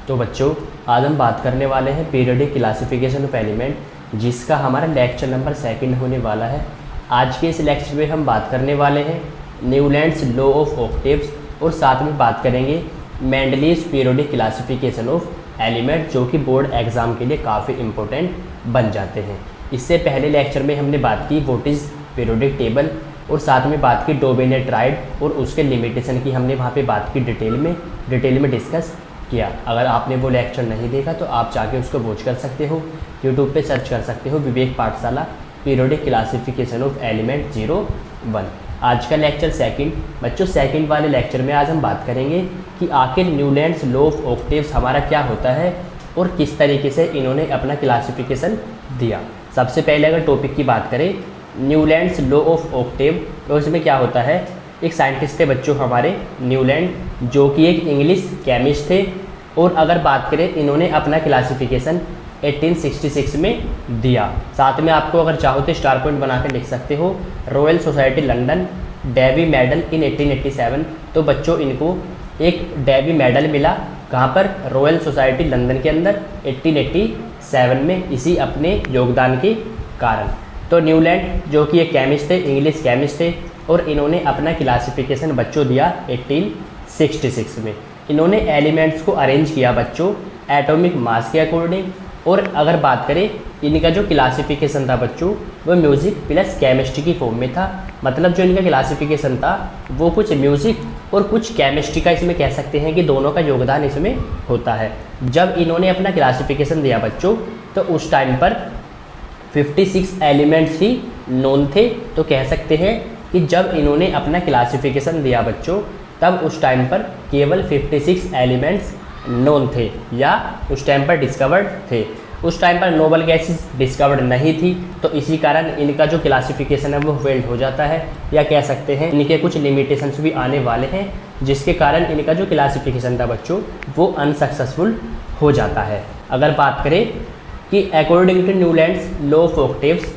तो बच्चों आज हम बात करने वाले हैं पीरियोडिक क्लासिफिकेशन ऑफ एलिमेंट, जिसका हमारा लेक्चर नंबर 2 होने वाला है। आज के इस लेक्चर में हम बात करने वाले हैं न्यूलैंड्स लॉ ऑफ ऑक्टेव्स और साथ में बात करेंगे Mendeleev's periodic classification of element, जो कि बोर्ड एग्ज़ाम के लिए काफ़ी इंपॉर्टेंट बन जाते हैं। इससे पहले लेक्चर में हमने बात की व्हाट इज़ पीरियोडिक टेबल और साथ में बात की डोबेने ट्राइड और उसके लिमिटेशन की हमने वहाँ पे बात की डिटेल में डिस्कस किया। अगर आपने वो लेक्चर नहीं देखा तो आप जाके उसको वॉच कर सकते हो, यूट्यूब पे सर्च कर सकते हो विवेक पाठशाला पीरियोडिक क्लासिफिकेशन ऑफ एलिमेंट 01। आज का लेक्चर बच्चों सेकंड वाले लेक्चर में आज हम बात करेंगे कि आखिर न्यूलैंड्स लॉ ऑफ ऑक्टेव्स हमारा क्या होता है और किस तरीके से इन्होंने अपना क्लासिफिकेशन दिया। सबसे पहले अगर टॉपिक की बात करें न्यूलैंड्स लॉ ऑफ ऑक्टेव, तो इसमें क्या होता है, एक साइंटिस्ट थे बच्चों हमारे न्यूलैंड, जो कि एक इंग्लिश केमिस्ट थे। और अगर बात करें इन्होंने अपना क्लासिफिकेशन 1866 में दिया। साथ में आपको अगर चाहो तो स्टार पॉइंट बना कर लिख सकते हो Royal Society London Davy Medal in 1887। तो बच्चों इनको एक डेवी मेडल मिला, कहाँ पर, रॉयल सोसाइटी लंदन के अंदर 1887 में, इसी अपने योगदान के कारण। तो न्यूलैंड जो कि एक केमिस्ट थे, इंग्लिश केमिस्ट थे, और इन्होंने अपना क्लासिफिकेशन बच्चों दिया 1866 में। इन्होंने एलिमेंट्स को अरेंज किया बच्चों एटॉमिक मास के अकॉर्डिंग। और अगर बात करें इनका जो क्लासिफिकेशन था बच्चों वो म्यूज़िक प्लस केमिस्ट्री की फॉर्म में था। मतलब जो इनका क्लासिफिकेशन था वो कुछ म्यूज़िक और कुछ केमिस्ट्री का, इसमें कह सकते हैं कि दोनों का योगदान इसमें होता है। जब इन्होंने अपना क्लासिफिकेशन दिया बच्चों तो उस टाइम पर 56 एलिमेंट्स ही नोन थे। तो कह सकते हैं कि जब इन्होंने अपना क्लासिफिकेशन दिया बच्चों तब उस टाइम पर केवल 56 एलिमेंट्स नोन थे या उस टाइम पर डिस्कवर्ड थे। उस टाइम पर नोबल गैसेस डिस्कवर्ड नहीं थी, तो इसी कारण इनका जो क्लासिफिकेशन है वो फेल्ड हो जाता है, या कह सकते हैं इनके कुछ लिमिटेशंस भी आने वाले हैं, जिसके कारण इनका जो क्लासिफिकेशन था बच्चों वो अनसक्सेसफुल हो जाता है। अगर बात करें कि according to Newlands law of octaves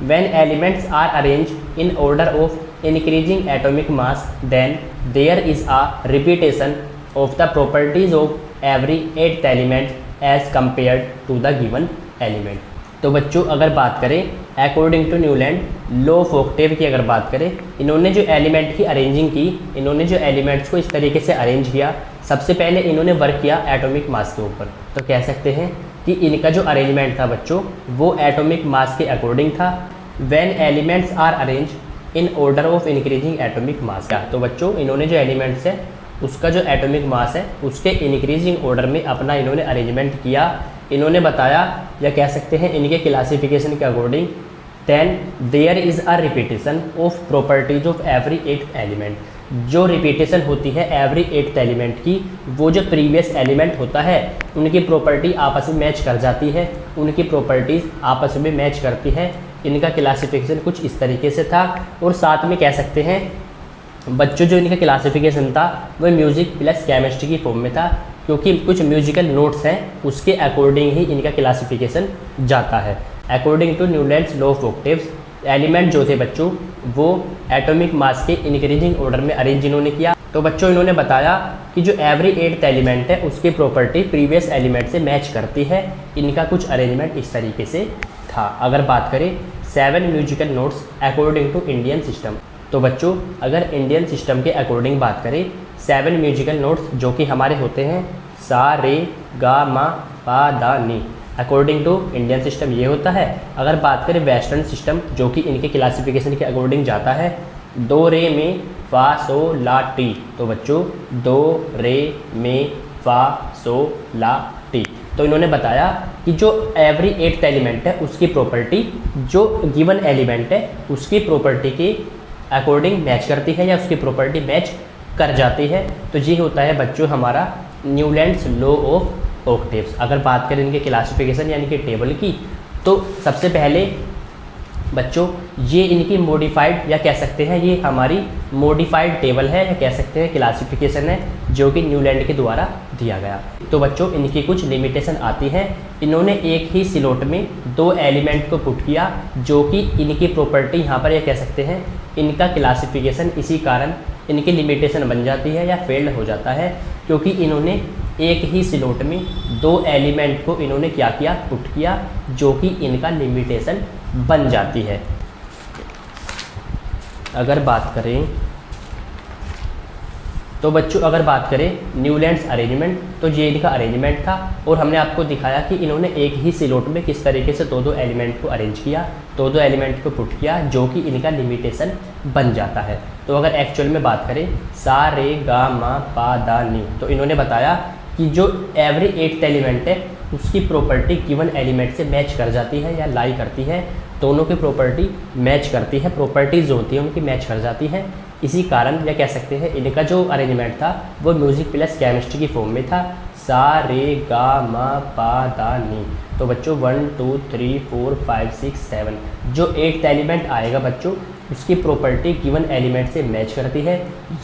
when elements are arranged in order of increasing atomic mass, then there is a repetition of the properties of every 8th element as compared to the given element। तो बच्चों अगर बात करें according to Newland law of octave की अगर बात करें, इन्होंने जो एलिमेंट की अरेंजिंग की, इन्होंने जो एलिमेंट्स को इस तरीके से अरेंज किया। सबसे पहले इन्होंने वर्क किया एटॉमिक मास के ऊपर। तो कह सकते हैं कि इनका जो अरेंजमेंट था बच्चों वो एटॉमिक मास के अकॉर्डिंग था। When elements are arrange in order of increasing atomic mass. तो बच्चों इन्होंने जो एलिमेंट्स है उसका जो एटॉमिक मास है उसके इंक्रीजिंग ऑर्डर में अपना इन्होंने अरेंजमेंट किया। इन्होंने बताया, या कह सकते हैं इनके क्लासिफिकेशन के according, then there is a repetition of properties of every 8th element. जो रिपीटेशन होती है एवरी 8th एलिमेंट की, वो जो प्रीवियस एलिमेंट होता है उनकी प्रॉपर्टी आपस में मैच कर जाती है, उनकी प्रॉपर्टीज़ आपस में मैच करती है। इनका क्लासिफिकेशन कुछ इस तरीके से था। और साथ में कह सकते हैं बच्चों जो इनका क्लासिफिकेशन था वो म्यूज़िक प्लस केमिस्ट्री की फॉर्म में था, क्योंकि कुछ म्यूजिकल नोट्स हैं उसके अकॉर्डिंग ही इनका क्लासिफिकेशन जाता है। According to Newlands law of octaves element जो थे बच्चों वो एटॉमिक मास के इंक्रीजिंग ऑर्डर में अरेंज इन्होंने किया। तो बच्चों इन्होंने बताया कि जो एवरी 8th एलिमेंट है उसकी प्रॉपर्टी प्रीवियस एलिमेंट से मैच करती है। इनका कुछ अरेंजमेंट इस तरीके से था। अगर बात करें 7 musical notes according to Indian system, तो बच्चों अगर इंडियन सिस्टम के अकॉर्डिंग बात करें 7 म्यूजिकल नोट्स जो कि हमारे होते हैं सा रे गा मा पा दा नी, अकॉर्डिंग टू इंडियन सिस्टम ये होता है। अगर बात करें वेस्टर्न सिस्टम जो कि इनके क्लासिफिकेशन के अकॉर्डिंग जाता है दो रे में फा सो ला टी। तो बच्चों दो रे में फा सो ला टी। तो इन्होंने बताया कि जो एवरी 8th एलिमेंट है उसकी प्रॉपर्टी जो गिवन एलिमेंट है उसकी प्रॉपर्टी के अकॉर्डिंग मैच करती है या उसकी प्रॉपर्टी मैच कर जाती है। तो ये होता है बच्चों हमारा न्यूलैंड्स लॉ ऑफ ऑक्टेव्स। अगर बात करें इनके क्लासिफिकेशन यानी कि टेबल की, तो सबसे पहले बच्चों ये इनकी मॉडिफाइड, या कह सकते हैं ये हमारी मॉडिफाइड टेबल है, या कह सकते हैं क्लासिफिकेशन है जो कि न्यूलैंड के द्वारा दिया गया। तो बच्चों इनकी कुछ लिमिटेशन आती है। इन्होंने एक ही स्लॉट में 2 एलिमेंट को पुट किया जो कि इनकी प्रॉपर्टी यहाँ पर, यह कह सकते हैं इनका क्लासिफिकेशन इसी कारण इनकी लिमिटेशन बन जाती है या फेल्ड हो जाता है, क्योंकि इन्होंने एक ही स्लॉट में 2 एलिमेंट को इन्होंने क्या किया, पुट किया, जो कि इनका लिमिटेशन बन जाती है। अगर बात करें तो बच्चों, अगर बात करें न्यूलैंड्स अरेंजमेंट, तो ये इनका अरेंजमेंट था और हमने आपको दिखाया कि इन्होंने एक ही स्लॉट में किस तरीके से 2-2 एलिमेंट को अरेंज किया, 2-2 एलिमेंट को पुट किया, जो कि इनका लिमिटेशन बन जाता है। तो अगर एक्चुअल में बात करें सा रे गा मा पा दा नी, तो इन्होंने बताया कि जो एवरी 8th एलिमेंट है उसकी प्रॉपर्टी गिवन एलिमेंट से मैच कर जाती है या लाई करती है, दोनों की प्रॉपर्टी मैच करती है, प्रॉपर्टीज जो होती है उनकी मैच कर जाती है। इसी कारण या कह सकते हैं इनका जो अरेंजमेंट था वो म्यूज़िक प्लस केमिस्ट्री की फॉर्म में था, सा रे गा मा पा दा नी। तो बच्चों 1 2 3 4 5 6 7 जो 8th एलिमेंट आएगा बच्चों उसकी प्रॉपर्टी गिवन एलिमेंट से मैच करती है,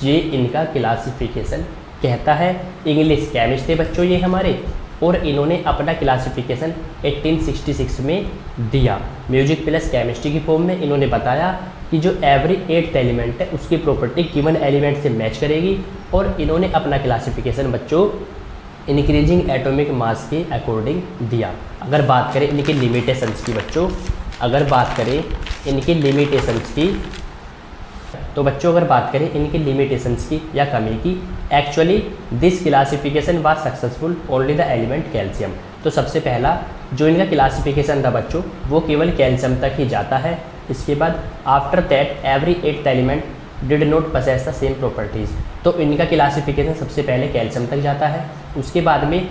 ये इनका क्लासिफिकेशन कहता है। इंग्लिश केमिस्ट थे बच्चों ये हमारे, और इन्होंने अपना क्लासिफिकेशन 1866 में दिया म्यूजिक प्लस केमिस्ट्री की फॉर्म में। इन्होंने बताया कि जो एवरी 8th एलिमेंट है उसकी प्रॉपर्टी गिवन एलिमेंट से मैच करेगी, और इन्होंने अपना क्लासिफिकेशन बच्चों इंक्रीजिंग एटॉमिक मास के अकॉर्डिंग दिया। अगर बात करें इनके लिमिटेशंस की बच्चों, अगर बात करें इनके लिमिटेशंस की, तो बच्चों अगर बात करें इनकी लिमिटेशंस की या कमी की, actually this classification was successful only the element calcium. तो सबसे पहला जो इनका क्लासिफिकेशन था बच्चों वो केवल कैल्शियम तक ही जाता है। इसके बाद after that every 8th element did not possess the same properties, तो इनका क्लासिफिकेशन सबसे पहले कैल्शियम तक जाता है। उसके बाद में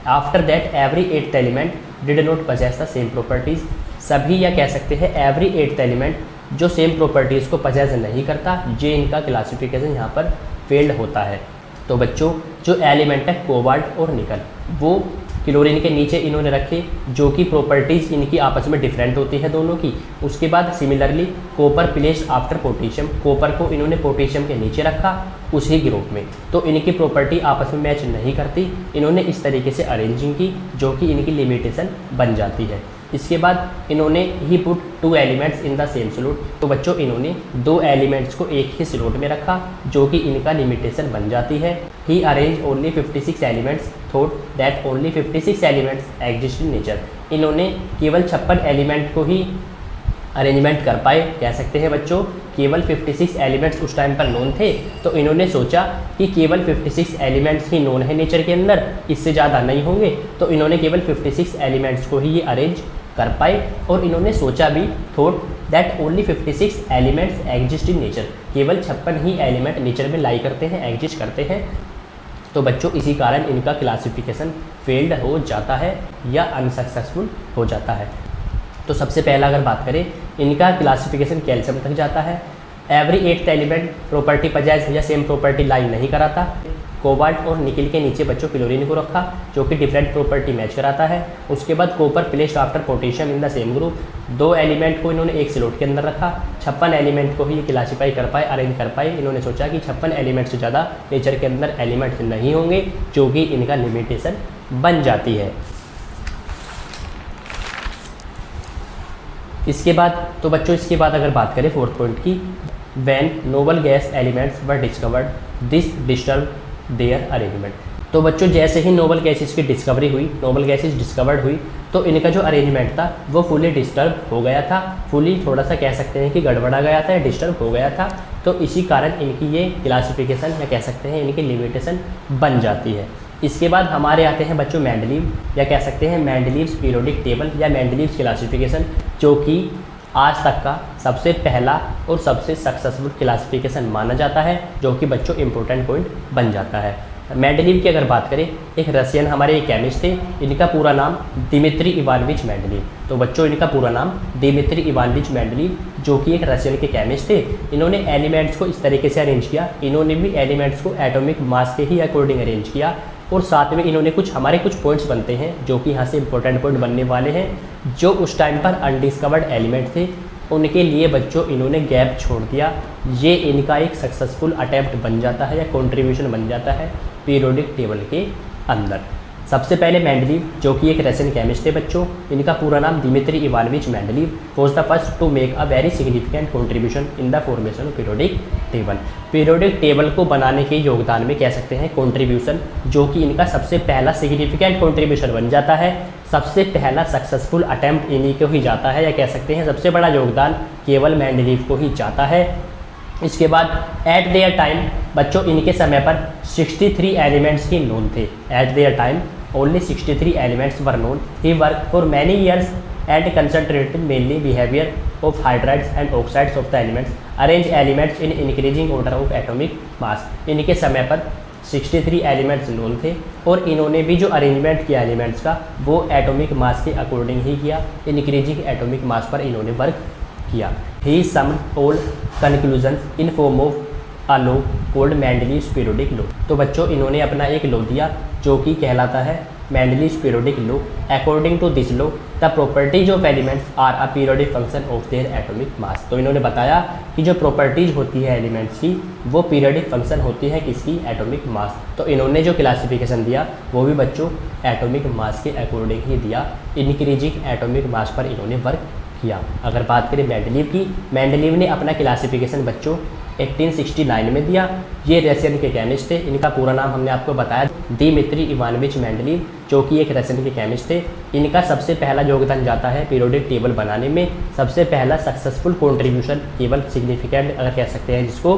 after that every 8th element did not possess the same properties, सभी या कह सकते हैं एवरी 8th एलिमेंट जो सेम प्रॉपर्टीज़ को पजेस नहीं करता, ये इनका क्लासिफिकेशन यहाँ पर फेल्ड होता है। तो बच्चों जो एलिमेंट है कोबाल्ट और निकल वो क्लोरीन के नीचे इन्होंने रखे, जो कि प्रॉपर्टीज़ इनकी आपस में डिफरेंट होती है दोनों की। उसके बाद similarly copper placed after potassium, copper को इन्होंने पोटेशियम के नीचे रखा उसी ग्रुप में, तो इनकी प्रॉपर्टी आपस में मैच नहीं करती। इन्होंने इस तरीके से अरेंजिंग की जो कि इनकी लिमिटेशन बन जाती है। इसके बाद इन्होंने he put 2 elements in the same slot, तो बच्चों इन्होंने 2 एलिमेंट्स को एक ही स्लॉट में रखा जो कि इनका लिमिटेशन बन जाती है। He arrange only 56 elements thought that only 56 elements exist in nature, इन्होंने केवल 56 एलिमेंट को ही अरेंजमेंट कर पाए, कह सकते हैं बच्चों केवल 56 एलिमेंट्स उस टाइम पर नोन थे, तो इन्होंने सोचा कि केवल 56 एलिमेंट्स ही नोन है नेचर के अंदर, इससे ज़्यादा नहीं होंगे, तो इन्होंने केवल 56 एलिमेंट्स को ही ये अरेंज कर पाए। और इन्होंने सोचा भी thought that only 56 elements exist in nature, केवल 56 ही एलिमेंट नेचर में लाई करते हैं, एग्जिस्ट करते हैं। तो बच्चों इसी कारण इनका क्लासिफिकेशन फेल्ड हो जाता है या अनसक्सेसफुल हो जाता है। तो सबसे पहला अगर बात करें इनका क्लासिफिकेशन कैल्शियम तक जाता है। Every 8th element property possess या सेम प्रॉपर्टी लाई नहीं कराता। कोबाल्ट और निकिल के नीचे बच्चों क्लोरीन को रखा जो कि डिफरेंट प्रॉपर्टी मैच कराता है। उसके बाद copper placed after potassium in the same group, 2 element को इन्होंने एक स्लॉट के अंदर रखा। 56 एलिमेंट को ही ये क्लासीफाई कर पाए, अरेंज कर पाए। इन्होंने सोचा कि 56 एलिमेंट से ज़्यादा नेचर के अंदर एलिमेंट्स नहीं होंगे, जो कि इनका लिमिटेशन बन जाती है। इसके बाद तो बच्चों इसके बाद अगर बात करें 4th पॉइंट की, when noble gas elements were discovered this disturb their arrangement. तो बच्चों जैसे ही नोबल गैसेस की डिस्कवरी हुई, नोबल गैसेस डिस्कवर्ड हुई, तो इनका जो अरेंजमेंट था वो फुली डिस्टर्ब हो गया था। फुली थोड़ा सा कह सकते हैं कि गड़बड़ा गया था या डिस्टर्ब हो गया था। तो इसी कारण इनकी ये क्लासिफिकेशन या कह सकते हैं इनकी लिमिटेशन बन जाती है। इसके बाद हमारे आते हैं बच्चों मेंडलीव या कह सकते हैं मेंडलीव्स पीरियोडिक टेबल या मेंडलीव्स क्लासिफिकेशन, जो कि आज तक का सबसे पहला और सबसे सक्सेसफुल क्लासिफिकेशन माना जाता है, जो कि बच्चों इंपॉर्टेंट पॉइंट बन जाता है। मेंडलीव की अगर बात करें, एक रशियन हमारे एक केमिस्ट थे, इनका पूरा नाम दिमित्री इवानोविच मेंडलीव। तो बच्चों इनका पूरा नाम दिमित्री इवानोविच मेंडलीव, जो कि एक रशियन के केमिस्ट थे। इन्होंने एलिमेंट्स को इस तरीके से अरेंज किया, इन्होंने भी एलिमेंट्स को एटॉमिक मास के ही अकॉर्डिंग अरेंज किया। और साथ में इन्होंने हमारे कुछ पॉइंट्स बनते हैं जो कि यहाँ से इंपॉर्टेंट पॉइंट बनने वाले हैं। जो उस टाइम पर अनडिस्कवर्ड एलिमेंट थे उनके लिए बच्चों इन्होंने गैप छोड़ दिया। ये इनका एक सक्सेसफुल अटैम्प्ट बन जाता है या कंट्रीब्यूशन बन जाता है पीरियोडिक टेबल के अंदर। सबसे पहले मेंडलीव, जो कि एक रशियन केमिस्ट थे बच्चों, इनका पूरा नाम Dmitri Ivanovich Mendeleev, was the first to make a very significant contribution in the formation of periodic table. Periodic table को बनाने के योगदान में कह सकते हैं कंट्रीब्यूशन, जो कि इनका सबसे पहला सिग्निफिकेंट कंट्रीब्यूशन बन जाता है। सबसे पहला सक्सेसफुल अटेम्प्ट इन्हीं को ही जाता है, या कह सकते हैं सबसे बड़ा योगदान केवल मेंडलीव को ही जाता है। इसके बाद एट देयर टाइम बच्चों इनके समय पर 63 एलिमेंट्स ही नोन थे। Eight their time only 63 elements were known. He work for many years and concentrated mainly behavior of hydrides and oxides of the elements, arrange elements in increasing order of atomic mass। इनके समय पर 63 elements known थे और इन्होंने भी जो arrangement किया elements का वो एटॉमिक मास के अकॉर्डिंग ही किया, इंक्रीजिंग एटॉमिक मास पर इन्होंने वर्क किया। He summed all conclusions in form of a law called Mendeleev's periodic law. तो बच्चों इन्होंने अपना एक लॉ दिया जो कि कहलाता है Mendeleev's periodic law. According to this law the properties of elements are a periodic function of their atomic mass. तो इन्होंने बताया कि जो प्रॉपर्टीज होती है एलिमेंट्स की वो पीरियोडिक फंक्शन होती है किसकी, एटॉमिक मास। तो इन्होंने जो क्लासिफिकेशन दिया वो भी बच्चों एटॉमिक मास के अकॉर्डिंग ही दिया, इंक्रीजिंग एटॉमिक मास पर इन्होंने वर्क किया। अगर बात करें मेंडलीव की, मेंडलीव ने अपना क्लासिफिकेशन बच्चों 1869 में दिया। ये रशियन के केमिस्ट थे, इनका पूरा नाम हमने आपको बताया दिमित्री इवानोविच मेंडलीव, जो कि एक रशियन के केमिस्ट थे। इनका सबसे पहला योगदान जाता है पीरियोडिक टेबल बनाने में, सबसे पहला सक्सेसफुल कंट्रीब्यूशन केवल सिग्निफिकेंट अगर कह सकते हैं जिसको,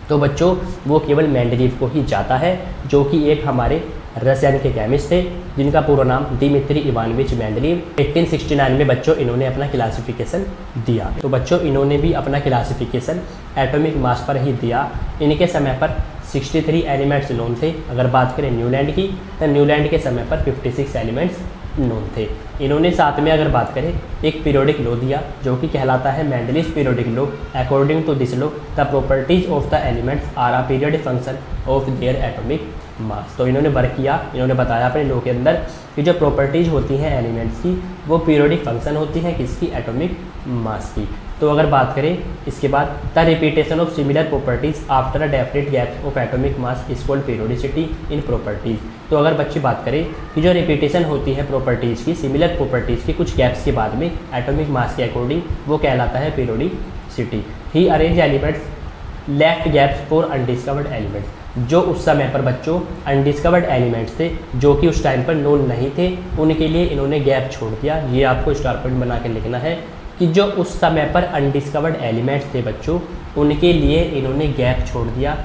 तो बच्चों वो केवल मेंडलीव को ही जाता है, जो कि एक हमारे रशियन के केमिस्ट थे जिनका पूरा नाम दिमित्री इवानोविच मेंडलीव। 1869 में बच्चों इन्होंने अपना क्लासिफिकेशन दिया। तो बच्चों इन्होंने भी अपना क्लासिफिकेशन एटॉमिक मास पर ही दिया। इनके समय पर 63 एलिमेंट्स नोन थे। अगर बात करें न्यूलैंड की, तो न्यूलैंड के समय पर 56 एलिमेंट्स नोन थे। इन्होंने साथ में अगर बात करें एक पीरियोडिक लॉ दिया जो कि कहलाता है Mendeleev's periodic law. According to this law the properties of the elements are a periodic function of their atomic mass. तो इन्होंने वर्क किया, इन्होंने बताया अपने लॉ के अंदर कि जो प्रॉपर्टीज होती हैं एलिमेंट्स की वो पीरियोडिक फंक्शन होती हैं किसकी, एटॉमिक मास की। तो अगर बात करें इसके बाद the repetition of similar properties after a definite gaps of atomic mass is called periodicity in properties. तो अगर बच्चे बात करें कि जो रिपीटेशन होती है प्रॉपर्टीज़ की, सिमिलर प्रॉपर्टीज़ की कुछ गैप्स के बाद में एटॉमिक मास के अकॉर्डिंग, वो कहलाता है periodicity. He arrange elements left gaps for undiscovered elements. जो उस समय पर बच्चों अनडिस्कवर्ड एलिमेंट्स थे जो कि उस टाइम पर नोन नहीं थे, उनके लिए इन्होंने गैप छोड़ दिया। ये आपको स्टार पॉइंट बना के लिखना है कि जो उस समय पर अनडिस्कवर्ड एलिमेंट्स थे बच्चों उनके लिए इन्होंने गैप छोड़ दिया।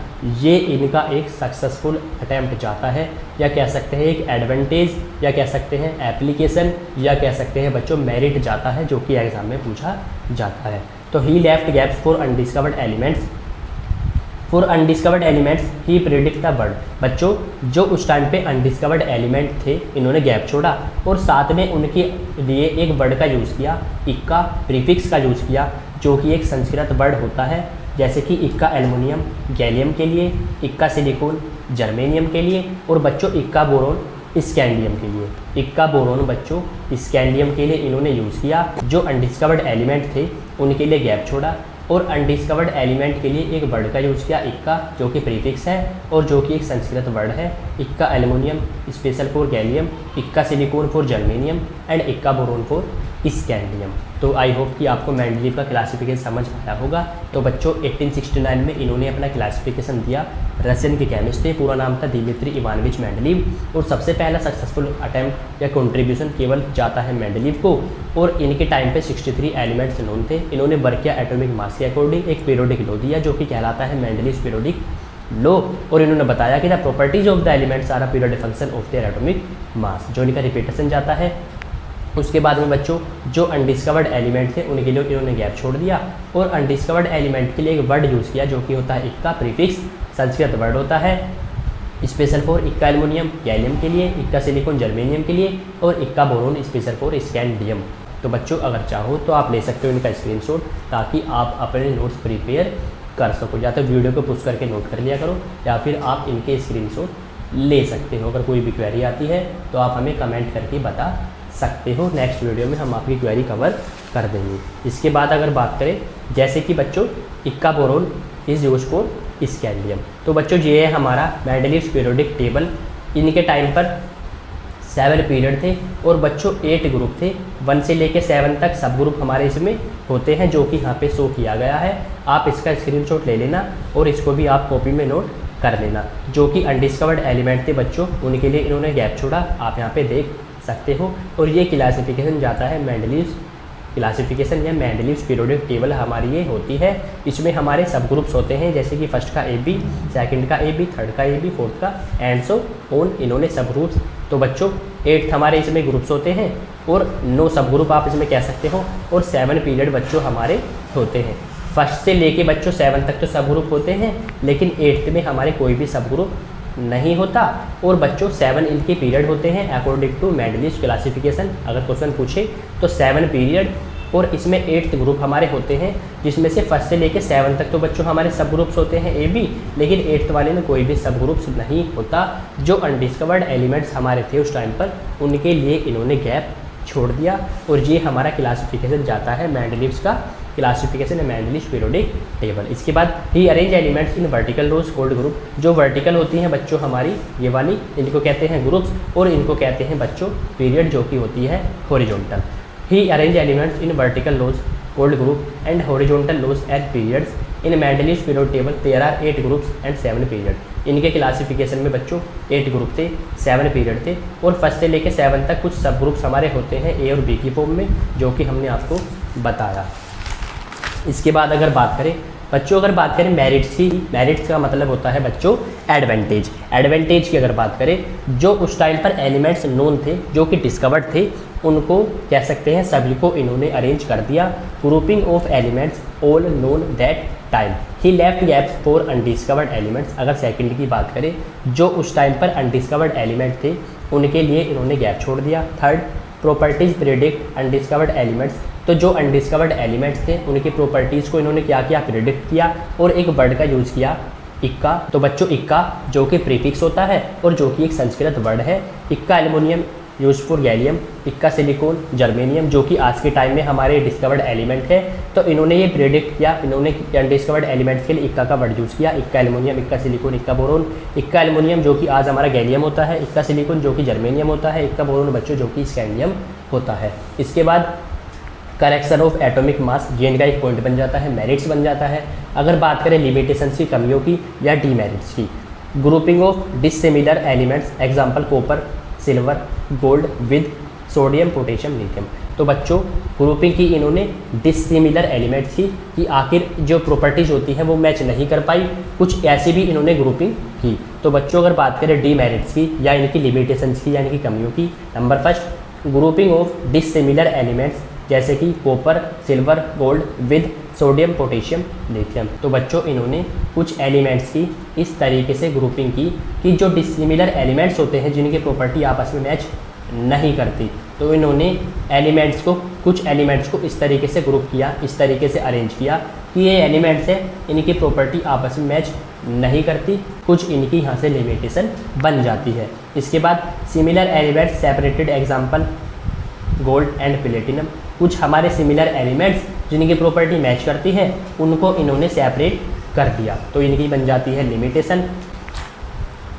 ये इनका एक सक्सेसफुल अटैम्प्ट जाता है, या कह सकते हैं एक एडवांटेज, या कह सकते हैं एप्लीकेशन, या कह सकते हैं बच्चों मेरिट जाता है जो कि एग्जाम में पूछा जाता है। तो he left gaps for undiscovered elements. For undiscovered elements he predict the word. बच्चों जो उस टाइम पे अनडिस्कवर्ड एलिमेंट थे इन्होंने गैप छोड़ा और साथ में उनके लिए एक वर्ड का यूज़ किया, इक्का प्रीफिक्स का यूज़ किया, जो कि एक संस्कृत वर्ड होता है, जैसे कि इक्का एल्युमिनियम गैलियम के लिए, इक्का सिलिकॉन जर्मेनियम के लिए, और बच्चों इक्का बोरोन स्कैंडियम के लिए। इक्का बोरोन बच्चों स्कैंडियम के लिए इन्होंने यूज़ किया। जो अनडिस्कवर्ड एलिमेंट थे उनके लिए गैप छोड़ा और अनडिस्कवर्ड एलिमेंट के लिए एक वर्ड का यूज़ किया, इक्का, जो कि प्रीफिक्स है और जो कि एक संस्कृत वर्ड है। इक्का एल्युमिनियम स्पेशल फॉर गैलियम, इक्का सिलिकॉन फॉर जर्मेनियम एंड इक्का बोरोन फॉर स्कैंडियम। तो आई होप कि आपको मेंडलीव का क्लासिफिकेशन समझ आया होगा। तो बच्चों 1869 में इन्होंने अपना क्लासिफिकेशन दिया। रशियन के केमिस्ट थे, पूरा नाम था दिमित्री इवानोविच मेंडलीव, और सबसे पहला सक्सेसफुल अटैम्प्ट या कंट्रीब्यूशन केवल जाता है मेंडलीव को। और इनके टाइम पे 63 एलिमेंट्स नोन थे। इन्होंने वर्क किया एटॉमिक मास के अकॉर्डिंग, एक पीरियोडिक लॉ दिया जो कि कहलाता है मेंडलीव्स पीरियोडिक लॉ, और इन्होंने बताया कि the properties of the elements are a periodic function of their atomic mass, जो इनका रिपीटेशन जाता है। उसके बाद में बच्चों जो अनडिस्कवर्ड एलिमेंट थे उनके लिए इन्होंने गैप छोड़ दिया और अनडिस्कवर्ड एलिमेंट के लिए एक वर्ड यूज़ किया जो कि होता है इक्का प्रीफिक्स, संस्कृत वर्ड होता है, स्पेशल फॉर इक्का एल्युमिनियम गैलियम के लिए, इक्का सिलिकॉन जर्मेनियम के लिए, और इक्का बोरोन स्पेशल फॉर स्कैंडियम। तो बच्चों अगर चाहो तो आप ले सकते हो इनका स्क्रीनशॉट, ताकि आप अपने नोट्स प्रिपेयर कर सको। या तो वीडियो को पुश करके नोट कर लिया करो, या फिर आप इनके स्क्रीनशॉट ले सकते हो। अगर कोई भी क्वेरी आती है तो आप हमें कमेंट करके बता सकते हो। नेक्स्ट वीडियो में हम आपकी क्वेरी कवर कर देंगे। इसके बाद अगर बात करें जैसे कि बच्चों इक्का boron is used for scandium. तो बच्चों ये है हमारा मेंडलीव्स पीरियोडिक टेबल। इनके टाइम पर 7 पीरियड थे और बच्चों 8 ग्रुप थे। 1 से लेके 7 तक सब ग्रुप हमारे इसमें होते हैं, जो कि यहाँ पे शो किया गया है। आप इसका स्क्रीनशॉट ले लेना और इसको भी आप कॉपी में नोट कर लेना। जो कि अनडिस्कवर्ड एलिमेंट थे बच्चों, उनके लिए इन्होंने गैप छोड़ा, आप यहाँ पे देख सकते हो। और ये क्लासिफिकेशन जाता है मेंडलीव्स क्लासिफिकेशन या मेंडलीव्स पीरियोडिक टेबल हमारी ये होती है। इसमें हमारे सब ग्रुप्स होते हैं, जैसे कि फर्स्ट का AB, सेकंड का AB, थर्ड का AB, फोर्थ का एंड सो ऑन, इन्होंने सब ग्रुप्स। तो बच्चों 8 हमारे इसमें ग्रुप्स होते हैं और 9 सब ग्रुप आप इसमें कह सकते हो, और 7 पीरियड बच्चों हमारे होते हैं। फर्स्ट से लेके बच्चों 7 तक तो सब ग्रुप होते हैं, लेकिन 8th में हमारे कोई भी सब ग्रुप नहीं होता। और बच्चों 7 इनके पीरियड होते हैं अकॉर्डिंग टू मेंडलीव्स क्लासिफिकेशन। अगर क्वेश्चन पूछे तो 7 पीरियड और इसमें 8th ग्रुप हमारे होते हैं, जिसमें से फर्स्ट से लेके 7 तक तो बच्चों हमारे सब ग्रुप्स होते हैं AB, लेकिन 8th वाले में कोई भी सब ग्रुप्स नहीं होता। जो अनडिस्कवर्ड एलिमेंट्स हमारे थे उस टाइम पर, उनके लिए इन्होंने गैप छोड़ दिया। और ये हमारा क्लासिफिकेशन जाता है मेंडलीव्स का क्लासिफिकेशन है मेंडलीव्स पीरियोडिक टेबल। इसके बाद he arrange elements in vertical rows called group. जो वर्टिकल होती हैं बच्चों हमारी ये वाली, इनको कहते हैं ग्रुप्स, और इनको कहते हैं बच्चों पीरियड, जो कि होती है horizontal. He arrange elements in vertical rows called group and horizontal rows as periods. In Mendeleev's periodic table there are 8 groups and 7 period. इनके क्लासिफिकेशन में बच्चों 8 ग्रुप थे, 7 पीरियड थे, और फर्स्ट से लेके 7 तक कुछ सब ग्रुप्स हमारे होते हैं A और B की फॉर्म में, जो कि हमने आपको बताया। इसके बाद अगर बात करें बच्चों, अगर बात करें मेरिट्स की, मेरिट्स का मतलब होता है बच्चों एडवांटेज। एडवांटेज की अगर बात करें, जो उस टाइम पर एलिमेंट्स नोन थे, जो कि डिस्कवर्ड थे, उनको कह सकते हैं सभी को इन्होंने अरेंज कर दिया। Grouping of elements all known that time. He left gaps for undiscovered elements. अगर सेकंड की बात करें, जो उस टाइम पर अनडिस्कवर्ड एलिमेंट थे उनके लिए इन्होंने गैप छोड़ दिया। Third, properties predict undiscovered elements. तो जो अनडिस्कवर्ड एलिमेंट्स थे उनकी प्रॉपर्टीज़ को इन्होंने क्या किया, प्रेडिक्ट किया, और एक वर्ड का यूज़ किया इक्का। तो बच्चों इक्का जो कि प्रीफिक्स होता है और जो कि एक संस्कृत वर्ड है। इक्का एल्युमिनियम यूज फॉर गैलियम, इक्का सिलिकॉन, जर्मेनियम, जो कि आज के टाइम में हमारे डिस्कवर्ड एलिमेंट है। तो इन्होंने ये प्रेडिक्ट किया, इन्होंने अनडिस्कवर्ड एलिमेंट्स के लिए इक्का का वर्ड यूज़ किया। इक्का एल्युमिनियम, इक्का सिलिकॉन, इक्का बोरोन। इक्का एल्युमिनियम जो कि आज हमारा गैलियम होता है, इक्का सिलिकॉन जो कि जर्मेनियम होता है, इक्का बोरोन बच्चों जो कि स्कैंडियम होता है। इसके बाद करेक्शन ऑफ एटॉमिक मास, ये इनका एक पॉइंट बन जाता है, मेरिट्स बन जाता है। अगर बात करें लिमिटेशंस की, कमियों की या डीमेरिट्स की, grouping of dissimilar elements, example copper, silver, gold with sodium, potassium, lithium. तो बच्चों ग्रुपिंग की इन्होंने डिसिमिलर एलिमेंट्स की कि आखिर जो प्रॉपर्टीज़ होती हैं वो मैच नहीं कर पाई, कुछ ऐसी भी इन्होंने ग्रुपिंग की। तो बच्चों अगर बात करें डीमेरिट्स की या इनकी लिमिटेशंस की या इनकी कमियों की, number first, grouping of dissimilar elements जैसे कि copper, silver, gold with sodium, potassium, lithium. तो बच्चों इन्होंने कुछ एलिमेंट्स की इस तरीके से ग्रुपिंग की कि जो डिसिमिलर एलिमेंट्स होते हैं जिनकी प्रॉपर्टी आपस में मैच नहीं करती, तो इन्होंने एलिमेंट्स को, कुछ एलिमेंट्स को इस तरीके से ग्रुप किया, इस तरीके से अरेंज किया कि ये एलिमेंट्स है, इनकी प्रॉपर्टी आपस में मैच नहीं करती, कुछ इनकी यहाँ से लिमिटेशन बन जाती है। इसके बाद similar elements separated, example gold and platinum. कुछ हमारे सिमिलर एलिमेंट्स जिनकी प्रॉपर्टी मैच करती है उनको इन्होंने सेपरेट कर दिया, तो इनकी बन जाती है limitation.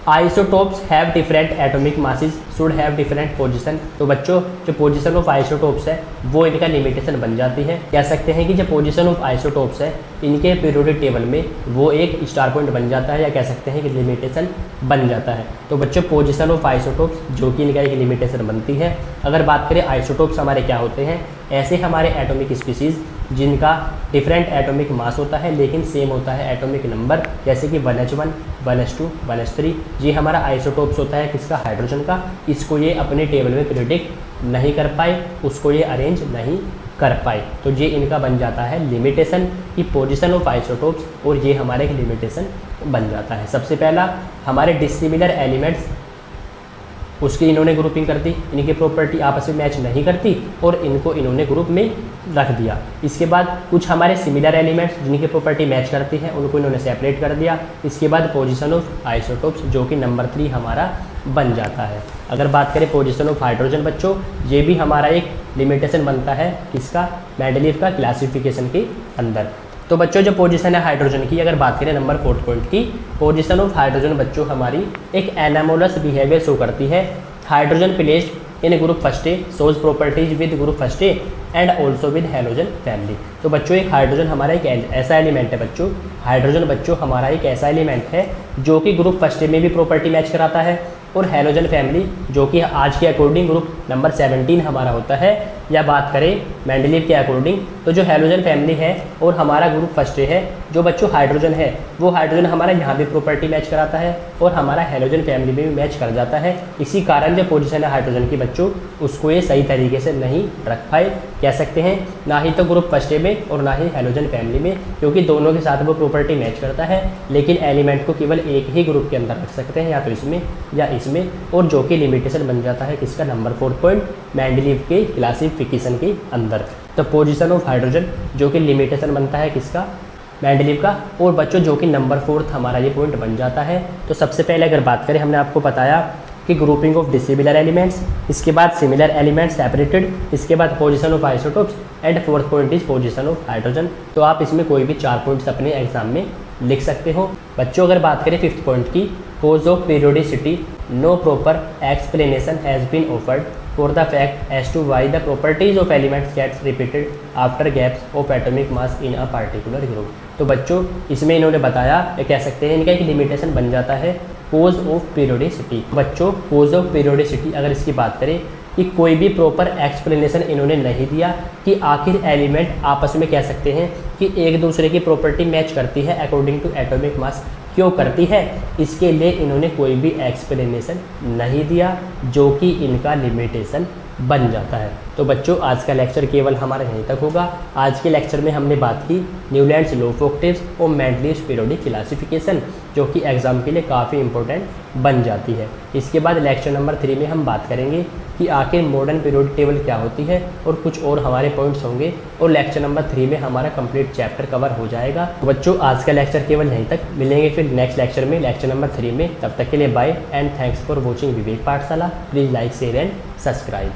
Isotopes have different atomic masses should have different position. तो बच्चों जो पोजीशन ऑफ आइसोटोप्स है वो इनका लिमिटेशन बन जाती है। कह सकते हैं कि जो पोजीशन ऑफ आइसोटोप्स है इनके पीरियोडिक टेबल में वो एक स्टार पॉइंट बन जाता है, या कह सकते हैं कि लिमिटेशन बन जाता है। तो बच्चों पोजीशन ऑफ आइसोटोप्स जो कि इनका एक लिमिटेशन बनती है। अगर बात करें आइसोटोप्स हमारे क्या होते हैं, ऐसे हमारे एटॉमिक स्पीसीज़ जिनका डिफरेंट एटॉमिक मास होता है लेकिन सेम होता है एटॉमिक नंबर, जैसे कि 1h1, 1h2, 1h3। ये हमारा आइसोटोप्स होता है किसका, हाइड्रोजन का। इसको ये अपने टेबल में प्रेडिक्ट नहीं कर पाए, उसको ये अरेंज नहीं कर पाए, तो ये इनका बन जाता है लिमिटेशन की पोजीशन ऑफ आइसोटोप्स, और ये हमारे एक लिमिटेशन बन जाता है। सबसे पहला हमारे डिसिमिलर एलिमेंट्स, उसकी इन्होंने ग्रुपिंग कर दी, इनकी प्रॉपर्टी आपस में मैच नहीं करती और इनको इन्होंने ग्रुप में रख दिया। इसके बाद कुछ हमारे सिमिलर एलिमेंट्स जिनकी प्रॉपर्टी मैच करती है उनको इन्होंने सेपरेट कर दिया। इसके बाद पोजीशन ऑफ आइसोटोप्स जो कि नंबर 3 हमारा बन जाता है। अगर बात करें पोजीशन ऑफ हाइड्रोजन बच्चों, ये भी हमारा एक लिमिटेशन बनता है किसका, मेंडलीव का क्लासिफिकेशन के अंदर। तो बच्चों जो पोजीशन है हाइड्रोजन की, अगर बात करें नंबर 4 पॉइंट की, पोजीशन ऑफ हाइड्रोजन बच्चों हमारी एक एनामोलस बिहेवियर शो करती है। Hydrogen placed in group first A shows properties with group first A and also with halogen family. तो बच्चों एक हाइड्रोजन हमारा एक ऐसा एलिमेंट है बच्चों, हाइड्रोजन बच्चों हमारा एक ऐसा एलिमेंट है जो कि ग्रुप फर्स्ट ए में भी प्रॉपर्टी मैच कराता है, और हैलोजन फैमिली जो कि आज के अकॉर्डिंग ग्रुप नंबर 17 हमारा होता है, या बात करें मेंडलीव के अकॉर्डिंग तो जो हैलोजन फैमिली है और हमारा ग्रुप फर्स्ट ए है, जो बच्चों हाइड्रोजन है वो हाइड्रोजन हमारा यहाँ भी प्रॉपर्टी मैच कराता है और हमारा हैलोजन फैमिली में भी मैच कर जाता है। इसी कारण जो पोजीशन है हाइड्रोजन की बच्चों उसको ये सही तरीके से नहीं रख पाए, कह सकते हैं ना ही तो ग्रुप फर्स्ट ए में और ना ही हैलोजन फैमिली में, क्योंकि दोनों के साथ वो प्रॉपर्टी मैच करता है, लेकिन एलिमेंट को केवल एक ही ग्रुप के अंदर रख सकते हैं, या तो इसमें या इसमें, और जो कि लिमिटेशन बन जाता है किसका, नंबर 4 पॉइंट मेंडलीव के क्लासिफिकेशन के अंदर। तो पोजीशन ऑफ हाइड्रोजन जो कि लिमिटेशन बनता है किसका, मेंडलीव का, और बच्चों जो कि नंबर 4 हमारा ये पॉइंट बन जाता है। तो सबसे पहले अगर बात करें, हमने आपको बताया कि ग्रुपिंग ऑफ डिसिमिलर एलिमेंट्स, इसके बाद सिमिलर एलिमेंट्स सेपरेटेड, इसके बाद position of isotopes and fourth point is position of hydrogen. तो आप इसमें कोई भी 4 पॉइंट्स अपने एग्जाम में लिख सकते हो। बच्चों अगर बात करें 5th पॉइंट की, cause of periodicity no proper explanation has been offered for the fact as to why the properties of elements gets repeated after gaps of atomic mass in a particular group. तो बच्चों इसमें इन्होंने बताया, ये कह सकते हैं इनका एक लिमिटेशन बन जाता है कोज ऑफ पीरियोडिसिटी। बच्चों कोज ऑफ पीरियोडिसिटी अगर इसकी बात करें कि कोई भी प्रॉपर एक्सप्लेनेशन इन्होंने नहीं दिया कि आखिर एलिमेंट आपस में कह सकते हैं कि एक दूसरे की प्रॉपर्टी मैच करती है अकॉर्डिंग टू एटॉमिक मास, क्यों करती है, इसके लिए इन्होंने कोई भी एक्सप्लेनेशन नहीं दिया, जो कि इनका लिमिटेशन बन जाता है। तो बच्चों आज का लेक्चर केवल हमारा यहीं तक होगा। आज के लेक्चर में हमने बात की न्यूलैंड्स लॉ ऑफ ऑक्टेव्स और मेंडलीव्स पीरियोडिक क्लासिफिकेशन, जो कि एग्जाम के लिए काफ़ी इंपॉर्टेंट बन जाती है। इसके बाद लेक्चर नंबर 3 में हम बात करेंगे कि आखिर मॉडर्न पीरियोडिक टेबल क्या होती है, और कुछ और हमारे पॉइंट्स होंगे, और लेक्चर नंबर 3 में हमारा कंप्लीट चैप्टर कवर हो जाएगा। तो बच्चों आज का लेक्चर केवल यहीं तक, मिलेंगे फिर नेक्स्ट लेक्चर में, लेक्चर नंबर 3 में। तब तक के लिए bye and thanks for watching Vivek Pathshala. Please like share and subscribe.